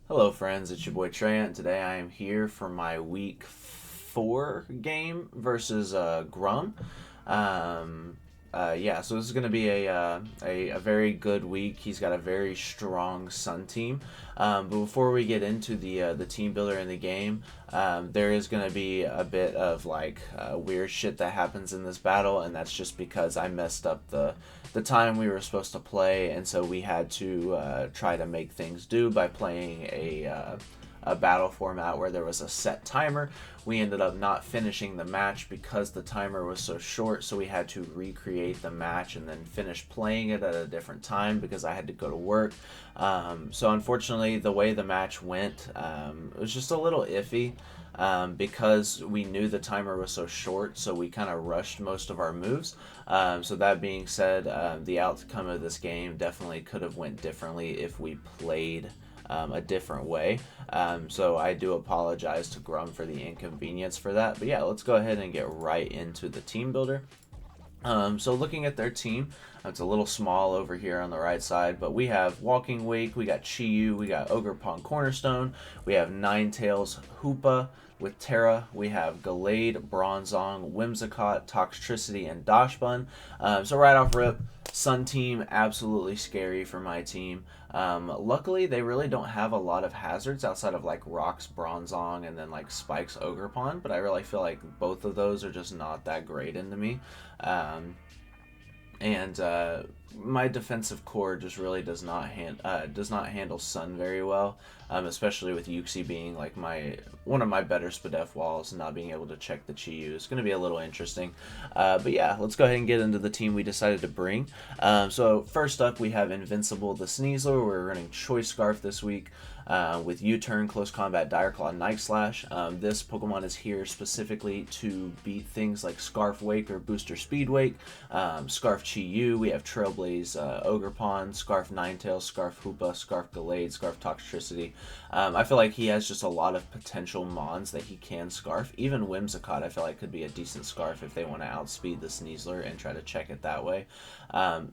Hello, friends. It's your boy Treyant. Today I am here for my week 4 game versus Grumm. Um, yeah, so this is going to be a very good week. He's got a very strong Sun team. But before we get into the team builder in the game, there is going to be a bit of weird shit that happens in this battle, and that's just because I messed up the time we were supposed to play, and so we had to try to make things do by playing a battle format where there was a set timer. We ended up not finishing the match because the timer was so short, so we had to recreate the match and then finish playing it at a different time because I had to go to work. So unfortunately, the way the match went, it was just a little iffy. Because we knew the timer was so short, so we kind of rushed most of our moves. So that being said, the outcome of this game definitely could have went differently if we played a different way. So I do apologize to Grum for the inconvenience for that. But yeah, let's go ahead and get right into the team builder. So looking at their team, it's a little small over here on the right side, but we have Walking Wake, we got Chi-Yu, we got Ogerpon Cornerstone, we have Ninetales Hoopa with Terra, we have Gallade, Bronzong, Whimsicott, Toxtricity, and Dashbun. So right off rip, Sun team, absolutely scary for my team. Luckily, they really don't have a lot of hazards outside of like Rocks, Bronzong, and then like Spikes, Ogerpon, but I really feel like both of those are just not that great into me. Um, and My defensive core just really does not handle Sun very well, especially with Yuxi being like my one of my better Spadef walls and not being able to check the Chi-Yu. It's going to be a little interesting, but yeah, let's go ahead and get into the team we decided to bring. So first up, we have Invincible the Sneasler. We're running Choice Scarf this week. With U-Turn, Close Combat, Dire Claw, Night Slash. This Pokemon is here specifically to beat things like Scarf Wake or Booster Speed Wake, Scarf Chi-Yu, we have Trailblaze Ogerpon, Scarf Ninetales, Scarf Hoopa, Scarf Gallade, Scarf Toxtricity. I feel like he has just a lot of potential mons that he can Scarf. Even Whimsicott I feel like could be a decent Scarf if they want to outspeed the Sneasler and try to check it that way.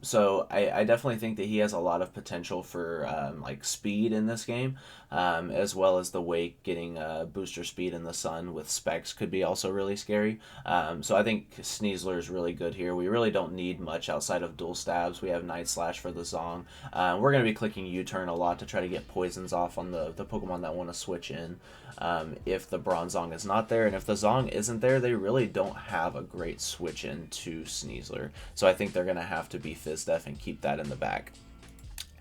So I definitely think that he has a lot of potential for like speed in this game, as well as the Wake getting booster speed in the Sun with Specs could be also really scary. So I think Sneasler is really good here. We really don't need much outside of dual stabs. We have Night Slash for the Zong. We're going to be clicking U-Turn a lot to try to get poisons off on the Pokemon that want to switch in. If the Bronzong is not there, and if the Zong isn't there, they really don't have a great switch in to Sneasler. So I think they're going to have to be Fizdef and keep that in the back.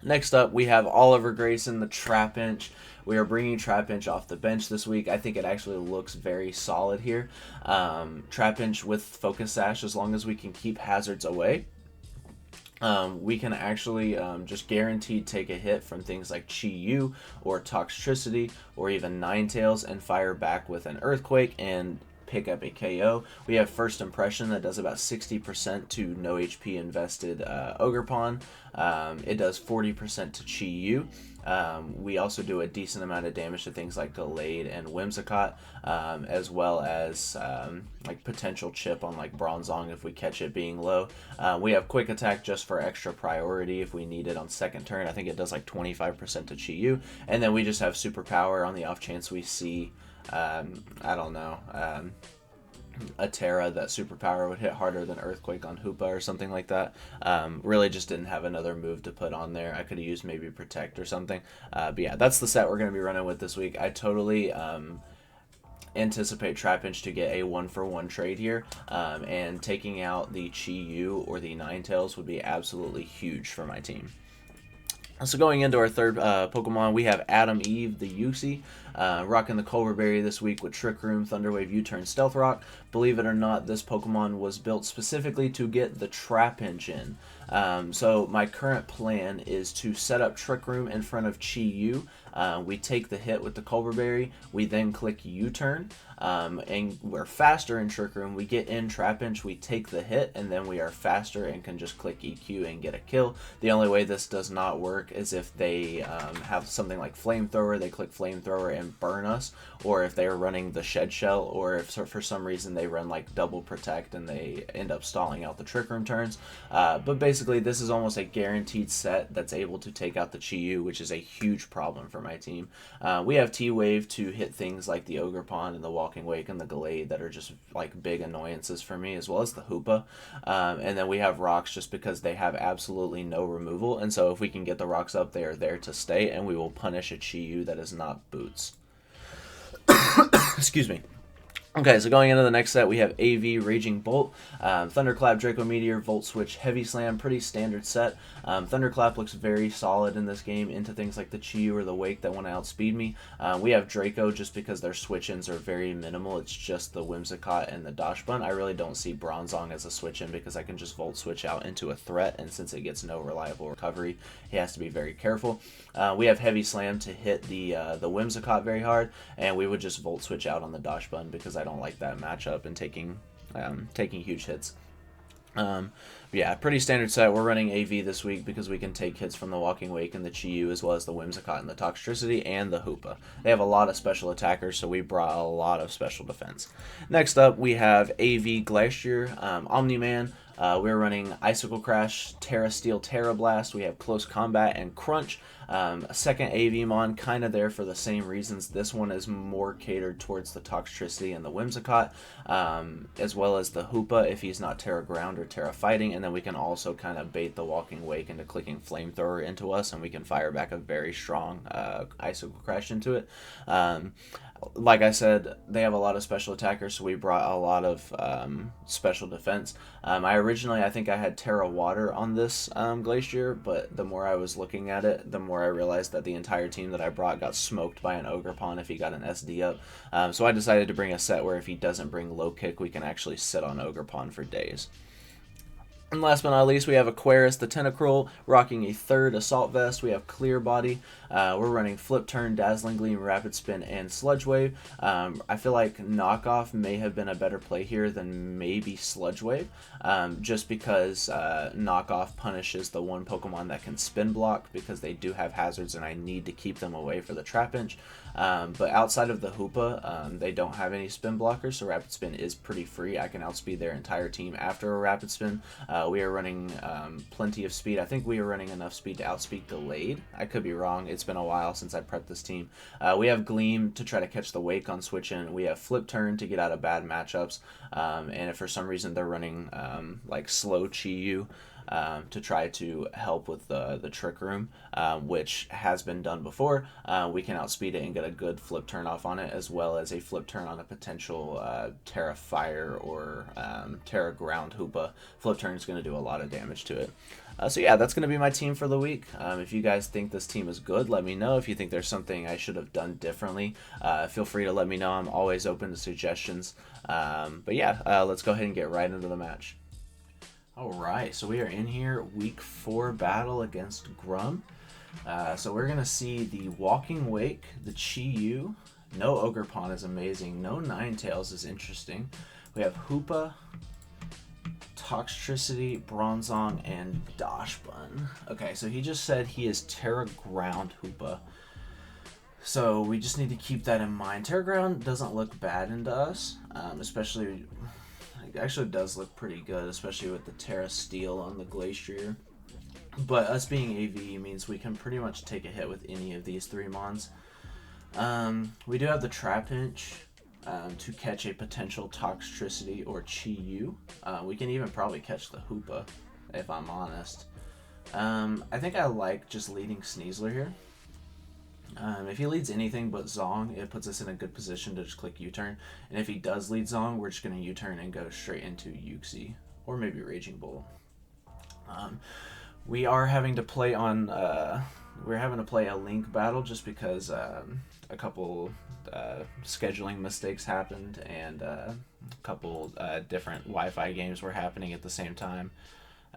Next up, we have Oliver Grayson, the Trapinch. We are bringing Trapinch off the bench this week. I think it actually looks very solid here. Trapinch with Focus Sash, as long as we can keep hazards away, we can actually just guaranteed take a hit from things like Chi-Yu or Toxtricity or even Ninetales and fire back with an Earthquake and pick up a KO. We have First Impression that does about 60% to no HP invested Ogerpon. It does 40% to Chi-Yu. We also do a decent amount of damage to things like Gallade and Whimsicott, as well as like potential chip on like Bronzong if we catch it being low. We have Quick Attack just for extra priority if we need it on second turn. I think it does like 25% to Chi-Yu. And then we just have Superpower on the off chance we see I don't know, a Terra that superpower would hit harder than Earthquake on Hoopa or something like that. Really just didn't have another move to put on there. I could have used maybe Protect or something. But yeah, that's the set we're going to be running with this week. I totally anticipate Trapinch to get a 1-for-1 trade here, and taking out the Chi-Yu or the Ninetales would be absolutely huge for my team. So going into our third Pokemon, we have Adam Eve, the Yuxi, rocking the Culver Berry this week with Trick Room, Thunder Wave, U-Turn, Stealth Rock. Believe it or not, this Pokemon was built specifically to get the Trapinch in. So my current plan is to set up Trick Room in front of Chi-Yu. We take the hit with the Culver Berry. We then click U-Turn. And we're faster in Trick Room. We get in Trapinch, we take the hit, and then we are faster and can just click EQ and get a kill. The only way this does not work is if they have something like Flamethrower, they click Flamethrower and burn us, or if they are running the Shed Shell, or if for some reason they run like Double Protect and they end up stalling out the Trick Room turns. But basically, this is almost a guaranteed set that's able to take out the Chi-Yu, which is a huge problem for for my team. We have T-Wave to hit things like the Ogre Pawn and the Walking Wake and the Gallade that are just like big annoyances for me, as well as the Hoopa. And then we have Rocks just because they have absolutely no removal, and so if we can get the Rocks up, they are there to stay, and we will punish a Chi-Yu that is not Boots. Excuse me. Okay, so going into the next set, we have AV, Raging Bolt, Thunderclap, Draco Meteor, Volt Switch, Heavy Slam, pretty standard set. Thunderclap looks very solid in this game into things like the Chi-Yu or the Wake that want to outspeed me. We have Draco just because their switch-ins are very minimal. It's just the Whimsicott and the Dachshund. I really don't see Bronzong as a switch-in because I can just Volt Switch out into a threat, and since it gets no reliable recovery, he has to be very careful. We have Heavy Slam to hit the Whimsicott very hard, and we would just Volt Switch out on the Dachshund because I don't like that matchup and taking huge hits. Yeah, pretty standard set. We're running AV this week because we can take hits from the Walking Wake and the Chi-Yu, as well as the Whimsicott and the Toxtricity and the Hoopa. They have a lot of special attackers, so we brought a lot of special defense. Next up, we have AV Glacier, Omni-Man. We're running Icicle Crash, Terra Steel, Terra Blast. We have Close Combat and Crunch. A second AV Mon, kind of there for the same reasons. This one is more catered towards the Toxtricity and the Whimsicott, as well as the Hoopa if he's not Terra Ground or Terra Fighting. And then we can also kind of bait the Walking Wake into clicking Flamethrower into us, and we can fire back a very strong Icicle Crash into it. Like I said, they have a lot of special attackers, so we brought a lot of special defense. I think I had Terra Water on this Glacier, but the more I was looking at it, the more I realized that the entire team that I brought got smoked by an Ogre Pawn if he got an SD up. So I decided to bring a set where if he doesn't bring Low Kick, we can actually sit on Ogre Pawn for days. And last but not least, we have Aquarius the Tentacruel, rocking a third Assault Vest. We have Clear Body. We're running Flip Turn, Dazzling Gleam, Rapid Spin, and Sludge Wave. I feel like Knockoff may have been a better play here than maybe Sludge Wave, just because Knockoff punishes the one Pokemon that can Spin Block because they do have hazards and I need to keep them away for the Trapinch. But outside of the Hoopa, they don't have any spin blockers, so Rapid Spin is pretty free. I can outspeed their entire team after a Rapid Spin. We are running plenty of speed. I think we are running enough speed to outspeed Gallade. I could be wrong. It's been a while since I prepped this team. We have Gleam to try to catch the Wake on switch in. We have Flip Turn to get out of bad matchups. And if for some reason they're running like slow Chi-Yu, to try to help with the Trick Room, which has been done before. We can outspeed it and get a good flip turn off on it, as well as a flip turn on a potential Terra Fire or Terra Ground Hoopa. Flip turn is going to do a lot of damage to it. So yeah, that's going to be my team for the week. If you guys think this team is good, let me know. If you think there's something I should have done differently, feel free to let me know. I'm always open to suggestions. But yeah, let's go ahead and get right into the match. Alright, so we are in here, week 4 battle against Grumm. So we're going to see the Walking Wake, the Chi-Yu. No Ogre Pawn is amazing. No Ninetales is interesting. We have Hoopa, Toxtricity, Bronzong, and Dachshund. Okay, so he just said he is Terra Ground Hoopa. So we just need to keep that in mind. Terra Ground doesn't look bad into us, especially... It actually does look pretty good, especially with the Terra Steel on the Glacier. But us being AV means we can pretty much take a hit with any of these 3 Mons. We do have the Trapinch to catch a potential Toxtricity or Chi-Yu. We can even probably catch the Hoopa, if I'm honest. I think I like just leading Sneasler here. If he leads anything but Zong, it puts us in a good position to just click U-turn. And if he does lead Zong, we're just going to U-turn and go straight into Uxie. Or maybe Raging Bull. We are having to play on... we're having to play a Link battle just because a couple scheduling mistakes happened. And a couple different Wi-Fi games were happening at the same time.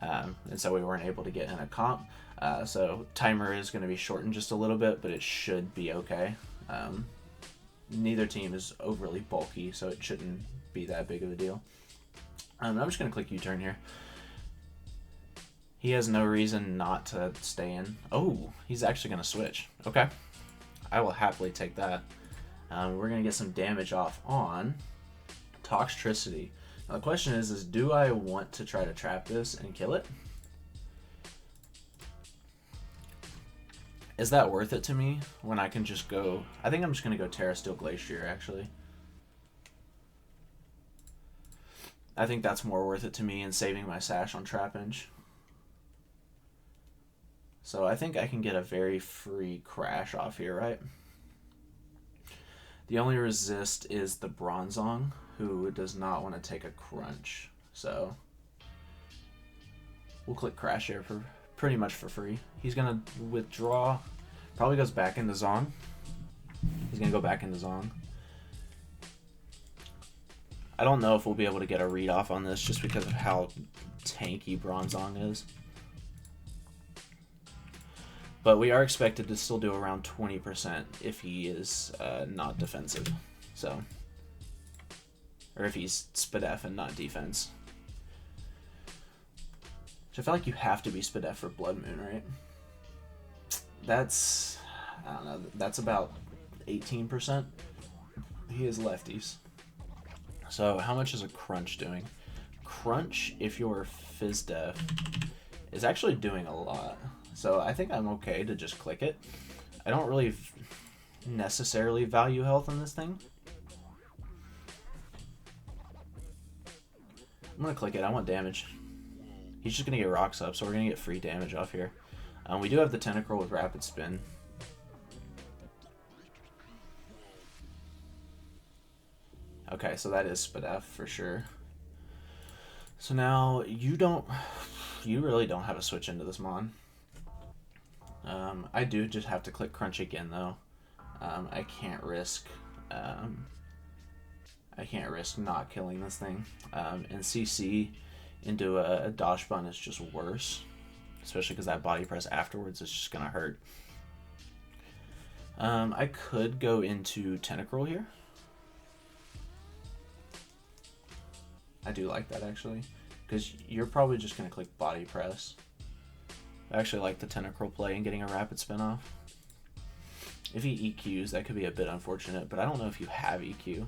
And so we weren't able to get in a comp. So timer is going to be shortened just a little bit, but it should be okay. Neither team is overly bulky, so it shouldn't be that big of a deal. I'm just going to click U-turn here. He has no reason not to stay in. Oh, he's actually going to switch. Okay. I will happily take that. We're going to get some damage off on Toxtricity. Now the question is do I want to try to trap this and kill it? Is that worth it to me when I can just go... I think I'm just going to go Terra Steel Glacier, actually. I think that's more worth it to me in saving my sash on Trapinch. So I think I can get a very free crash off here, right? The only resist is the Bronzong, who does not want to take a crunch. So we'll click Crash here for pretty much for free. He's going to withdraw. Probably goes back into Zong. He's going to go back into Zong. I don't know if we'll be able to get a read off on this just because of how tanky Bronzong is. But we are expected to still do around 20% if he is not defensive. So, or if he's Spadef and not defense. Which I feel like you have to be Spadef for Blood Moon, right? That's, I don't know, that's about 18%. He is lefties. So how much is a Crunch doing? Crunch, if you're Fizdef, is actually doing a lot. So I think I'm okay to just click it. I don't really necessarily value health in this thing. I'm going to click it. I want damage. He's just going to get rocks up, so we're going to get free damage off here. We do have the Tentacruel with Rapid Spin. Okay, so that is Spadef for sure. So now you really don't have a switch into this Mon. I do just have to click Crunch again though. I can't risk not killing this thing. And CC into a Dosh Bun is just worse, especially because that body press afterwards is just gonna hurt. I could go into Tentacruel here. I do like that actually, because you're probably just gonna click body press. I actually like the Tentacruel play and getting a rapid spin off. If he EQs, that could be a bit unfortunate, but I don't know if you have EQ.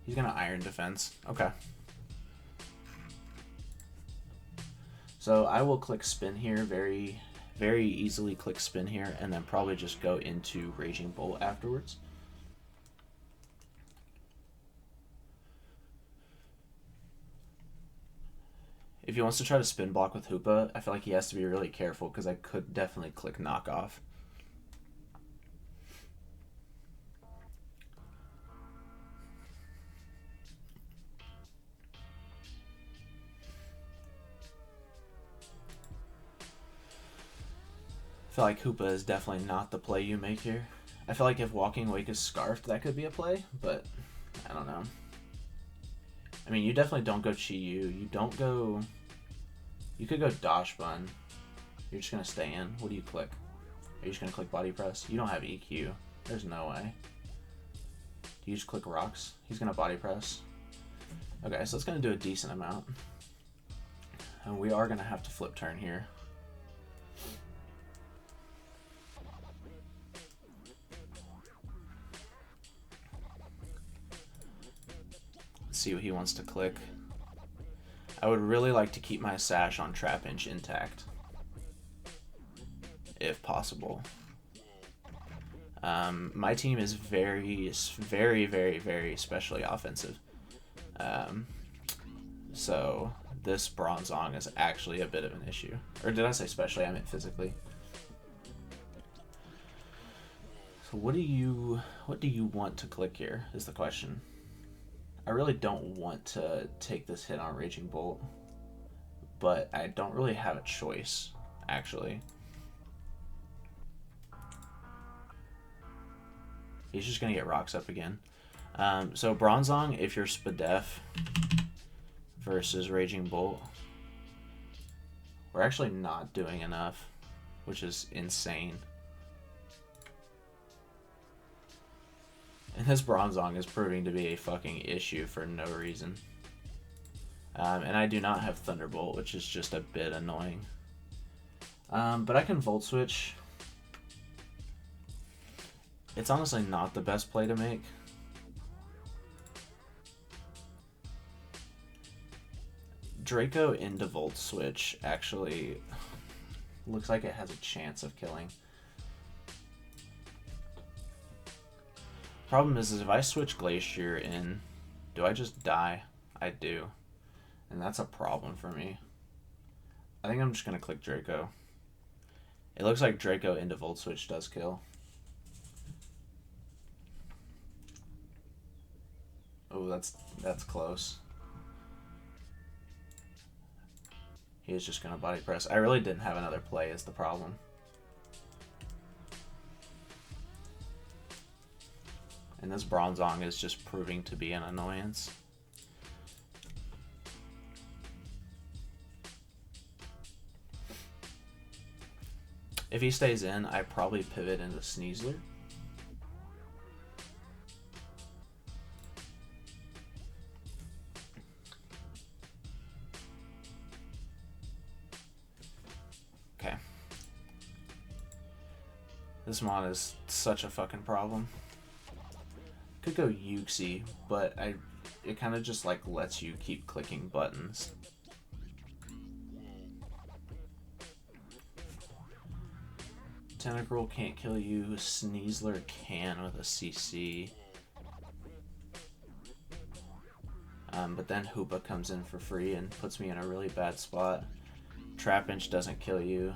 He's gonna Iron Defense. Okay. So I will click spin here, very, very easily click spin here, and then probably just go into Raging Bolt afterwards. If he wants to try to spin block with Hoopa, I feel like he has to be really careful because I could definitely click knockoff. I feel like Hoopa is definitely not the play you make here. I feel like if Walking Wake is Scarfed, that could be a play, but I don't know. I mean, you definitely don't go Chi Yu. You don't go... You could go Dosh Bun. You're just going to stay in. What do you click? Are you just going to click Body Press? You don't have EQ. There's no way. Do you just click Rocks? He's going to Body Press. Okay, so it's going to do a decent amount. And we are going to have to flip turn here. Let's see what he wants to click. I would really like to keep my sash on Trapinch intact, if possible. My team is very, very, very, very especially offensive. So this Bronzong is actually a bit of an issue. Or did I say especially? I meant physically. So what do you want to click here is the question. I really don't want to take this hit on Raging Bolt, but I don't really have a choice, actually. He's just going to get rocks up again. So Bronzong, if you're Spadef versus Raging Bolt, we're actually not doing enough, which is insane. And this Bronzong is proving to be a fucking issue for no reason. And I do not have Thunderbolt, which is just a bit annoying. But I can Volt Switch. It's honestly not the best play to make. Draco into Volt Switch actually looks like it has a chance of killing. Problem is if I switch Glacier in, do I just die? I do. And that's a problem for me. I think I'm just going to click Draco. It looks like Draco into Volt Switch does kill. Oh, that's close. He is just going to body press. I really didn't have another play is the problem. And this Bronzong is just proving to be an annoyance. If he stays in, I probably pivot into Sneasler. Okay. This mon is such a fucking problem. Could go Yuxi, but it kind of just like lets you keep clicking buttons. Tentacruel can't kill you. Sneasler can with a CC. But then Hoopa comes in for free and puts me in a really bad spot. Trapinch doesn't kill you.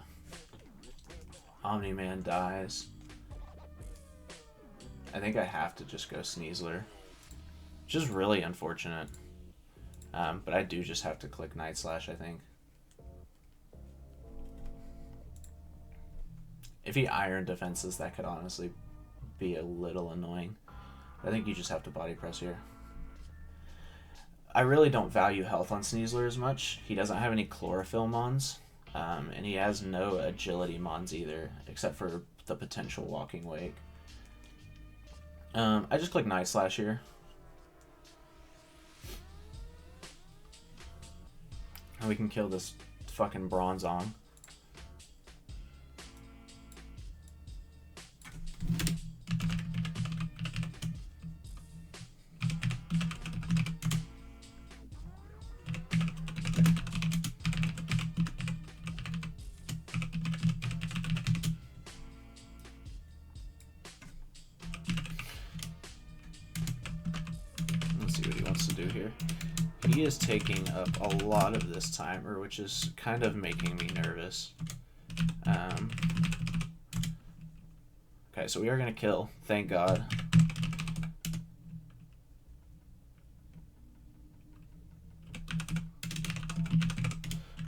Omni-Man dies. I think I have to just go Sneasler. Which is really unfortunate. But I do just have to click Night Slash, I think. If he Iron Defenses, that could honestly be a little annoying. I think you just have to body press here. I really don't value health on Sneasler as much. He doesn't have any Chlorophyll mons. And he has no agility mons either, except for the potential Walking Wake. I just click Night Slash here. And we can kill this fucking Bronzong. Let's see what he wants to do here. He is taking up a lot of this timer, which is kind of making me nervous. Okay, so we are going to kill. Thank God.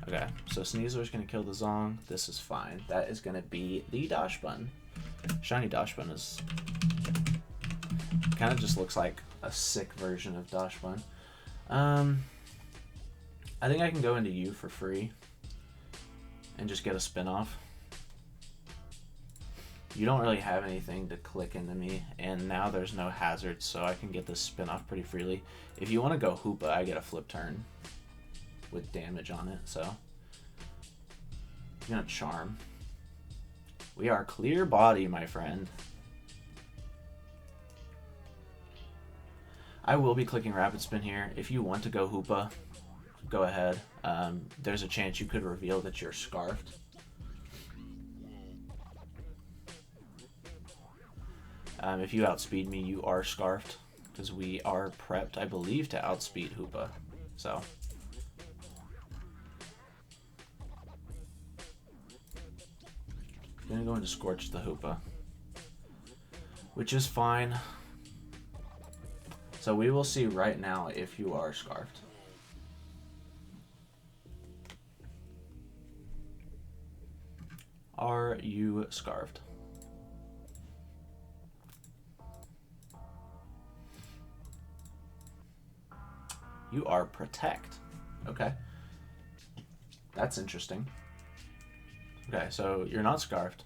Okay, so Sneasler's going to kill the Zong. This is fine. That is going to be the Dachsbun. Shiny Dachsbun is... kind of just looks like a sick version of Dachsbun. I think I can go into you for free and just get a spin-off. You don't really have anything to click into me, and now there's no hazards, so I can get this spin-off pretty freely. If you want to go Hoopa, I get a flip turn with damage on it, so I'm gonna Charm. We are clear body, my friend. I will be clicking Rapid Spin here. If you want to go Hoopa, go ahead. There's a chance you could reveal that you're Scarfed. If you outspeed me, you are Scarfed, because we are prepped, I believe, to outspeed Hoopa. So. I'm gonna go into Scorch the Hoopa, which is fine. So we will see right now if you are Scarfed. Are you Scarfed? You are Protect. Okay. That's interesting. Okay, so you're not Scarfed.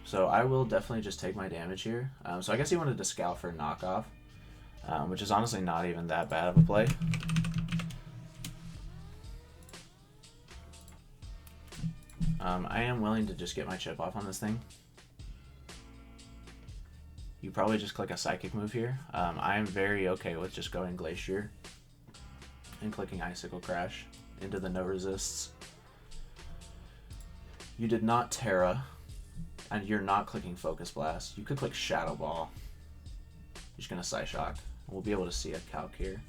So I will definitely just take my damage here. So I guess he wanted to Scout for knockoff, which is honestly not even that bad of a play. I am willing to just get my chip off on this thing. You probably just click a Psychic move here. I am very okay with just going Glacier. and clicking Icicle Crash into the no resists. You did not Terra, and you're not clicking Focus Blast. You could click Shadow Ball. You're just going to Psyshock. We'll be able to see a calc here.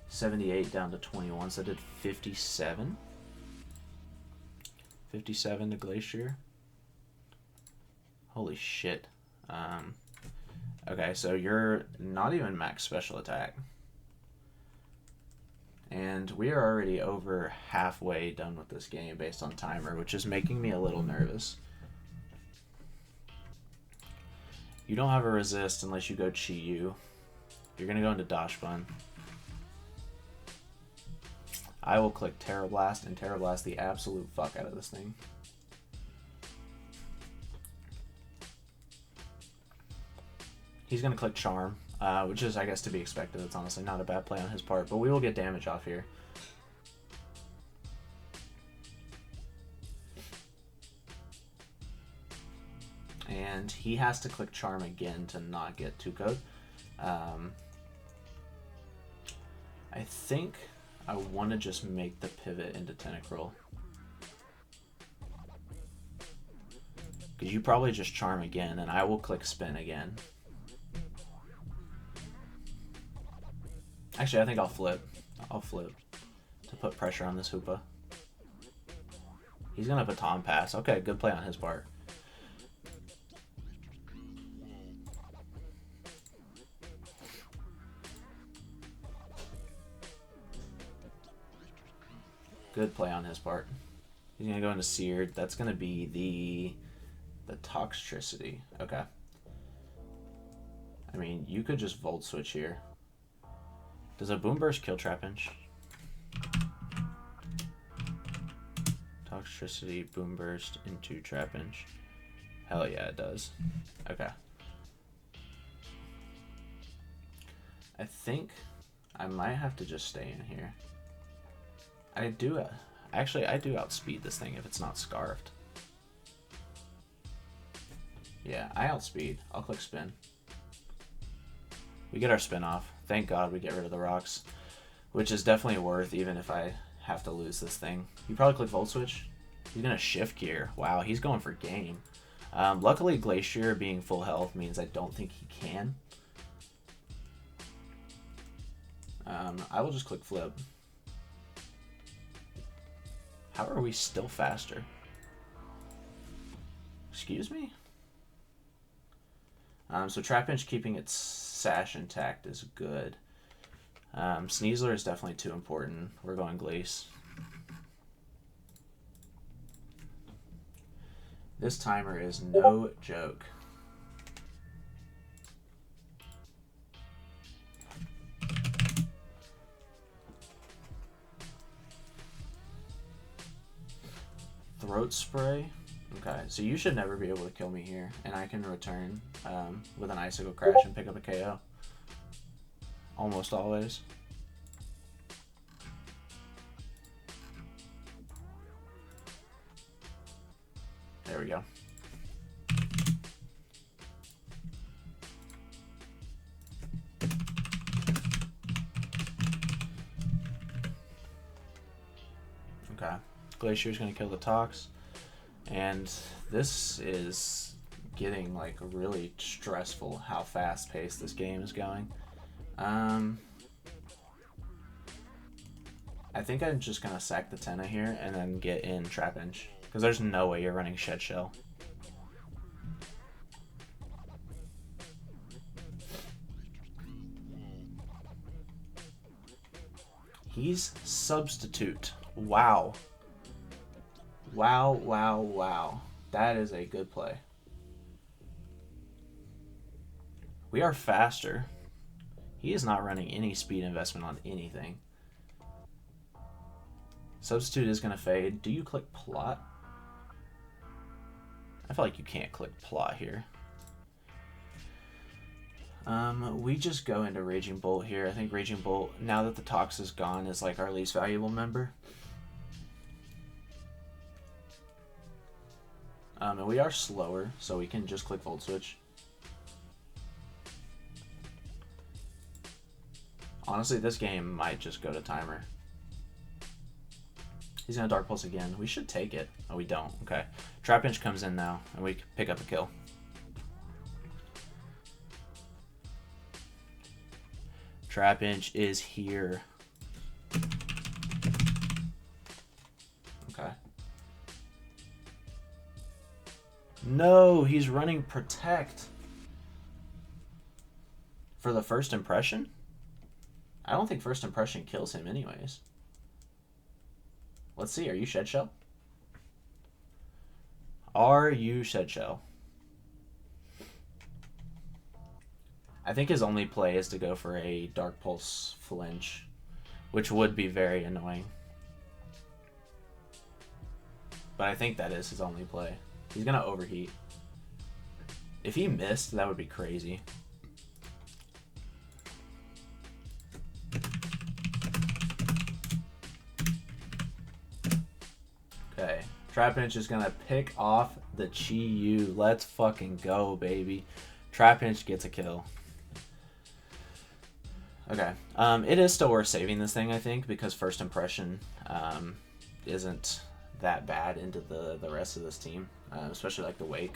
78 down to 21, so I did 57. 57 to Glacier. Holy shit. Okay, so you're not even max special attack. And we are already over halfway done with this game based on timer, which is making me a little nervous. You don't have a resist unless you go Chi Yu. You're going to go into Dash Bun. I will click Terra Blast and Terra Blast the absolute fuck out of this thing. He's going to click Charm, which is, I guess, to be expected. It's honestly not a bad play on his part, but we will get damage off here. And he has to click Charm again to not get 2-code. I think I want to just make the pivot into Tentacruel. Because you probably just Charm again, and I will click Spin again. Actually, I think I'll flip. I'll flip to put pressure on this Hoopa. He's going to Baton Pass. Okay, good play on his part. Good play on his part. He's going to go into Seared. That's going to be the Toxtricity. Okay. I mean, you could just Volt Switch here. Does a Boom Burst kill Trapinch? Toxtricity, Boom Burst into Trapinch. Hell yeah, it does. Okay. I think I might have to just stay in here. I do outspeed this thing if it's not Scarfed. Yeah, I outspeed. I'll click Spin. We get our spin off. Thank God we get rid of the rocks, which is definitely worth even if I have to lose this thing. You probably click Volt Switch. He's going to Shift Gear. Wow, he's going for game. Luckily, Glacier being full health means I don't think he can. I will just click Flip. How are we still faster? Excuse me? So Trapinch keeping its Sash intact is good. Sneasler is definitely too important. We're going Glace. This timer is no joke. Throat Spray. Okay, so you should never be able to kill me here, and I can return with an Icicle Crash and pick up a KO. Almost always. There we go. Okay, Glacier's gonna kill the Tox. And this is getting like really stressful how fast paced this game is going. I think I'm just gonna sack the Tenna here and then get in Trapinch, because there's no way you're running Shed Shell. He's Substitute. Wow. Wow, wow, wow. That is a good play. We are faster. He is not running any speed investment on anything. Substitute is going to fade. Do you click Plot? I feel like you can't click Plot here. We just go into Raging Bolt here. I think Raging Bolt, now that the Tox is gone, is like our least valuable member. And we are slower, so we can just click Volt Switch. Honestly, this game might just go to timer. He's gonna Dark Pulse again. We should take it. Oh, we don't. Okay. Trapinch comes in now, and we pick up a kill. Trapinch is here. Okay. No, he's running Protect. For the first impression? I don't think first impression kills him anyways. Let's see. Are you Shed Shell? Are you Shed Shell? I think his only play is to go for a Dark Pulse flinch, which would be very annoying. But I think that is his only play. He's going to overheat. If he missed, that would be crazy. Okay. Trapinch is going to pick off the Chi-Yu. Let's fucking go, baby. Trapinch gets a kill. Okay. It is still worth saving this thing, I think, because first impression isn't that bad into the rest of this team, especially like the Wake.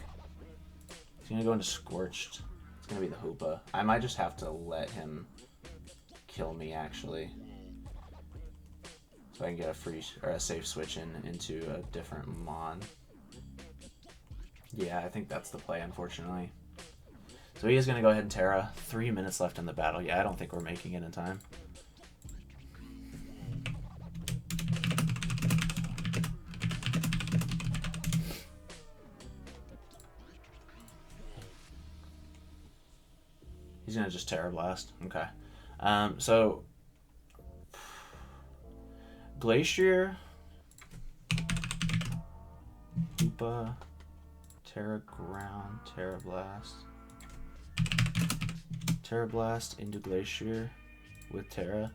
He's going to go into Scorched. It's going to be the Hoopa. I might just have to let him kill me, actually. So I can get a free or a safe switch into a different Mon. Yeah, I think that's the play, unfortunately. So he is going to go ahead and Terra. 3 minutes left in the battle. Yeah, I don't think we're making it in time. He's going to just Terra Blast. Okay. So Glacier, Hoopa, Terra Ground, Terra Blast. Terra Blast into Glacier with Terra.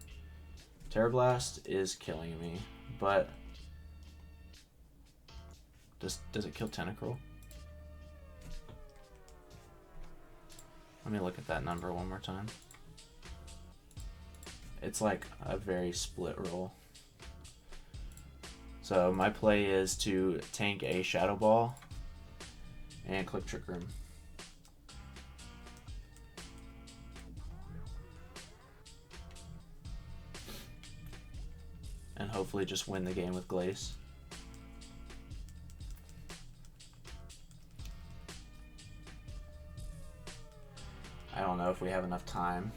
Terra Blast is killing me, but does it kill Tentacruel? Let me look at that number one more time. It's like a very split roll. So my play is to tank a Shadow Ball and click Trick Room. And hopefully just win the game with Glace. I don't know if we have enough time.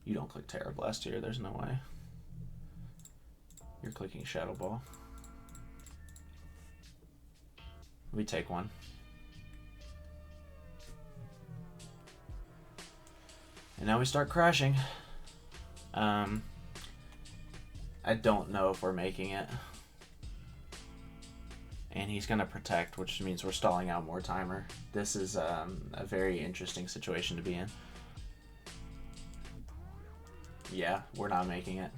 You don't click Terra Blast here, there's no way. You're clicking Shadow Ball. We take one. And now we start crashing. I don't know if we're making it. And he's going to Protect, which means we're stalling out more timer. This is a very interesting situation to be in. Yeah, we're not making it.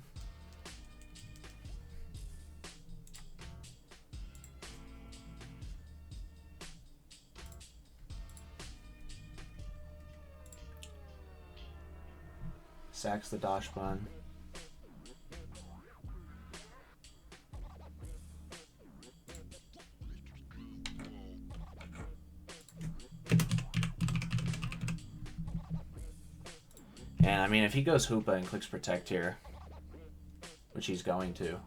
Sacks the Dosh Bun. And I mean, if he goes Hoopa and clicks Protect here, which he's going to,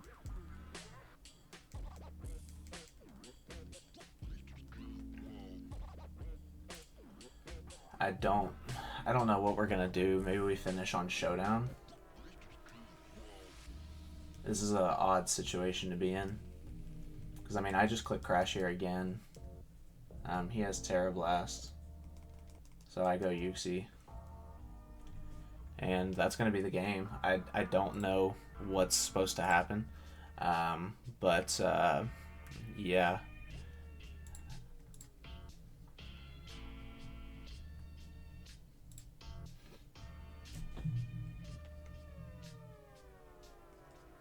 I don't know what we're gonna do. Maybe we finish on Showdown. This is an odd situation to be in, because I mean, I just click Crash here again. He has Terra Blast, so I go Yuxi. And that's going to be the game. I don't know what's supposed to happen. But yeah.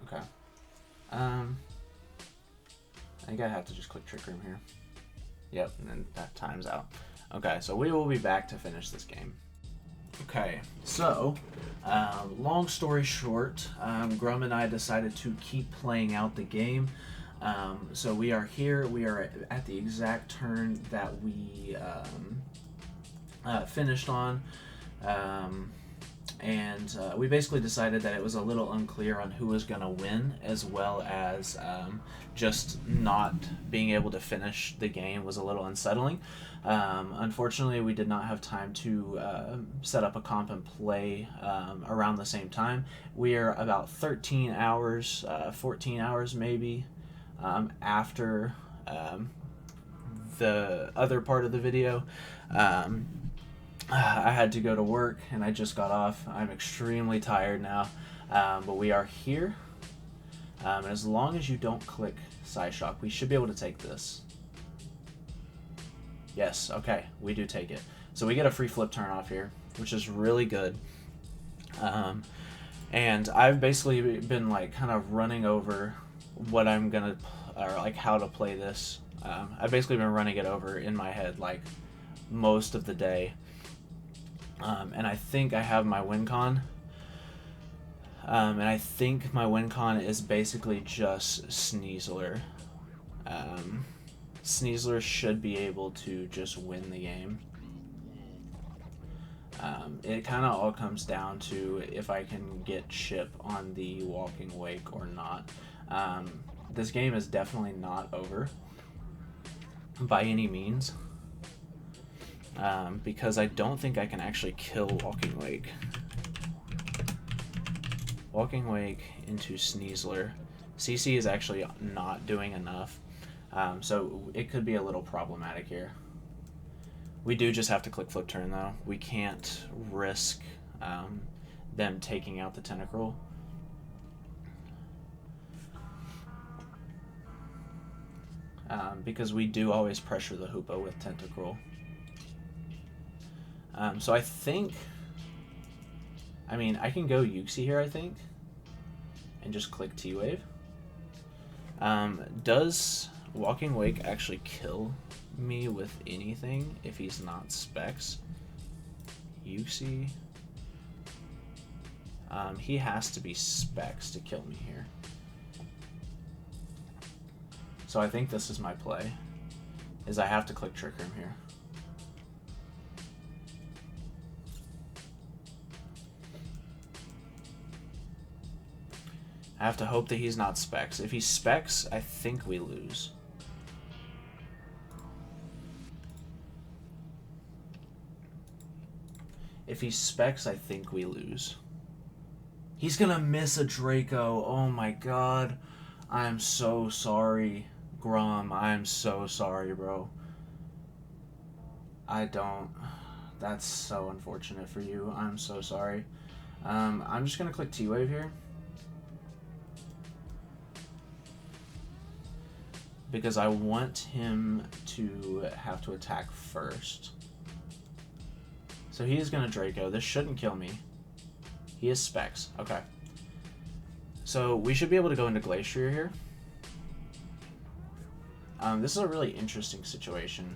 Okay. I think I have to just click Trick Room here. Yep, and then that time's out. Okay, so we will be back to finish this game. Okay, so long story short, Grumm and I decided to keep playing out the game. So we are here. We are at the exact turn that we finished on. And we basically decided that it was a little unclear on who was going to win, as well as just not being able to finish the game was a little unsettling. Unfortunately, we did not have time to set up a comp and play around the same time. We are about 13 hours, 14 hours maybe, after the other part of the video. I had to go to work and I just got off. I'm extremely tired now, but we are here. And as long as you don't click Side Shock, we should be able to take this. Yes, okay, we do take it. So we get a free flip turn off here, which is really good. And I've basically been like kind of running over what I'm gonna, or like how to play this. I've basically been running it over in my head like most of the day. And I think I have my win con. And I think my win con is basically just Sneasler. Sneasler should be able to just win the game. It kind of all comes down to if I can get Chip on the Walking Wake or not. This game is definitely not over by any means. Because I don't think I can actually kill Walking Wake. Walking Wake into Sneasler. CC is actually not doing enough, so it could be a little problematic here. We do just have to click flip turn though. We can't risk them taking out the Tentacruel. Because we do always pressure the Hoopa with Tentacruel. So I think, I mean, I can go Yuxi here, I think, and just click T-Wave. Does Walking Wake actually kill me with anything if he's not Specs? Yuxi. He has to be Specs to kill me here. So I think this is my play, is I have to click Trick Room here. I have to hope that he's not Specs. If he's Specs, I think we lose. If he's Specs, I think we lose. He's gonna miss a Draco. Oh my god. I'm so sorry, Grumm. I'm so sorry, bro. I don't... That's so unfortunate for you. I'm so sorry. I'm just gonna click T-Wave here. Because I want him to have to attack first. So he is going to Draco. This shouldn't kill me. He is Specs. Okay. So we should be able to go into Glacier here. This is a really interesting situation.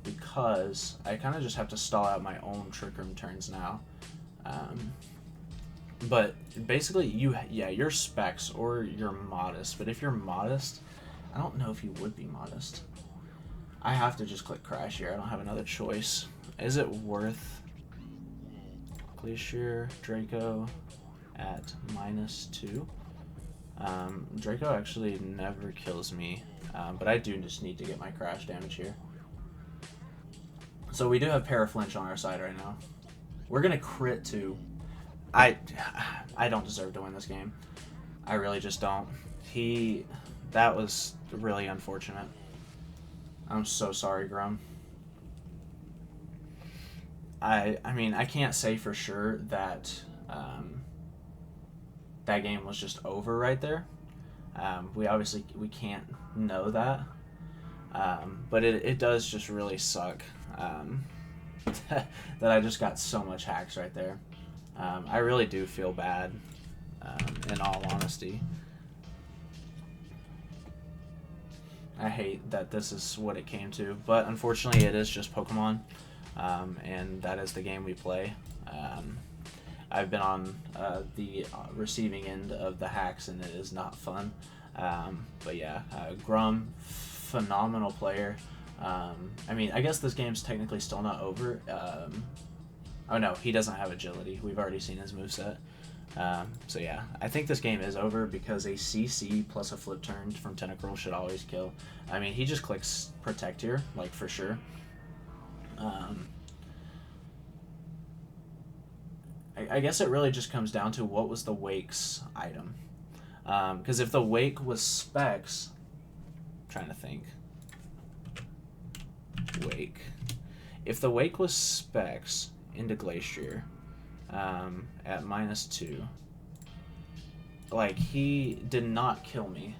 Because I kind of just have to stall out my own Trick Room turns now. But basically, you're Specs or you're Modest. But if you're Modest, I don't know if you would be Modest. I have to just click Crash here. I don't have another choice. Is it worth Glacier, Draco at -2? Draco actually never kills me, but I do just need to get my Crash damage here. So we do have Paraflinch on our side right now. We're going to crit too. I don't deserve to win this game. I really just don't. That was really unfortunate. I'm so sorry, Grumm. I mean, I can't say for sure that that game was just over right there. We can't know that. But it does just really suck that I just got so much hacks right there. I really do feel bad, in all honesty. I hate that this is what it came to, but unfortunately it is just Pokemon, and that is the game we play. I've been on the receiving end of the hacks, and it is not fun. But yeah, Grumm, phenomenal player. I mean, I guess this game's technically still not over. Oh no, he doesn't have agility. We've already seen his moveset. So yeah, I think this game is over because a CC plus a flip turn from Tentacruel should always kill. I mean, he just clicks Protect here, like for sure. I guess it really just comes down to what was the Wake's item. Because if the Wake was Specs, I'm trying to think. Wake. If the Wake was Specs into Glacier at -2, like, he did not kill me.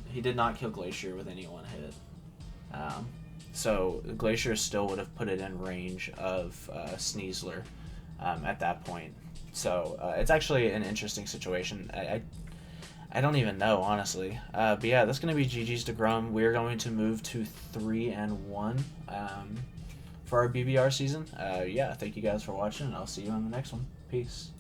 He did not kill Glacier with any one hit. So Glacier still would have put it in range of Sneasler at that point. So it's actually an interesting situation. I don't even know, honestly. But yeah, that's going to be GG's to Grumm. We're going to move to 3-1 for our BBR season. Yeah, thank you guys for watching, and I'll see you on the next one. Peace.